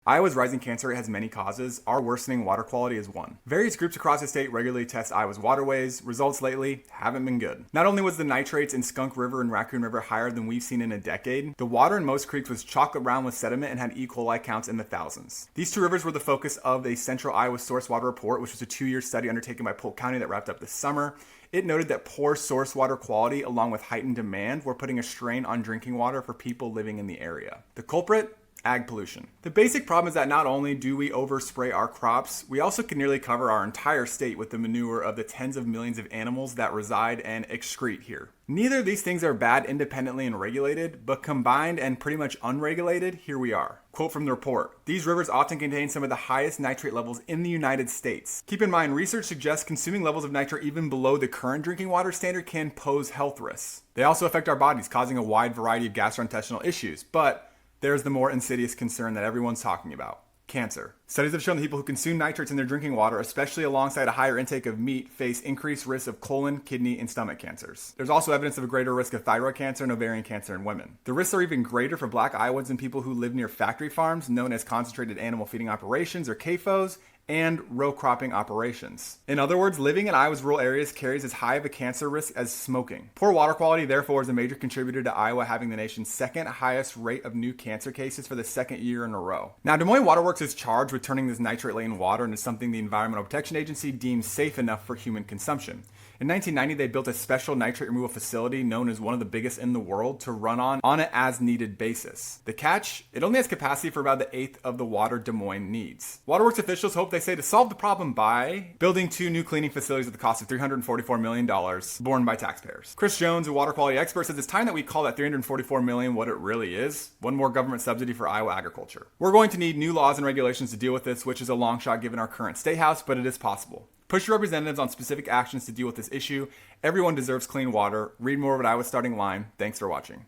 Iowa's rising cancer rate has many causes. Our worsening water quality is one. Various groups across the state regularly test Iowa's waterways. Results lately haven't been good. Not only was the nitrates in Skunk River and Raccoon River higher than we've seen in a decade, the water in most creeks was chocolate brown with sediment and had E. coli counts in the thousands. These two rivers were the focus of a Central Iowa Source Water Report, which was a 2-year study undertaken by Polk County that wrapped up this summer. It noted that poor source water quality along with heightened demand were putting a strain on drinking water for people living in the area. The culprit? Ag pollution. The basic problem is that not only do we overspray our crops, we also can nearly cover our entire state with the manure of the tens of millions of animals that reside and excrete here. Neither of these things are bad independently and regulated, but combined and pretty much unregulated, here we are. Quote from the report, "These rivers often contain some of the highest nitrate levels in the United States. Keep in mind, research suggests consuming levels of nitrate even below the current drinking water standard can pose health risks. They also affect our bodies, causing a wide variety of gastrointestinal issues, but there's the more insidious concern that everyone's talking about. Cancer. Studies have shown that people who consume nitrates in their drinking water, especially alongside a higher intake of meat, face increased risks of colon, kidney, and stomach cancers. There's also evidence of a greater risk of thyroid cancer and ovarian cancer in women. The risks are even greater for Black Iowans and people who live near factory farms, known as concentrated animal feeding operations, or CAFOs, and row cropping operations. In other words, living in Iowa's rural areas carries as high of a cancer risk as smoking. Poor water quality, therefore, is a major contributor to Iowa having the nation's second highest rate of new cancer cases for the second year in a row. Now, Des Moines Water Works is charged with turning this nitrate-laden water into something the Environmental Protection Agency deems safe enough for human consumption. In 1990, they built a special nitrate removal facility known as one of the biggest in the world to run on an as-needed basis. The catch? It only has capacity for about the eighth of the water Des Moines needs. Waterworks officials hope, they say, to solve the problem by building 2 new cleaning facilities at the cost of $344 million, borne by taxpayers. Chris Jones, a water quality expert, says it's time that we call that $344 million what it really is: one more government subsidy for Iowa agriculture. We're going to need new laws and regulations to deal with this, which is a long shot given our current state house, but it is possible. Push your representatives on specific actions to deal with this issue. Everyone deserves clean water. Read more at Iowa's Starting Line. Thanks for watching.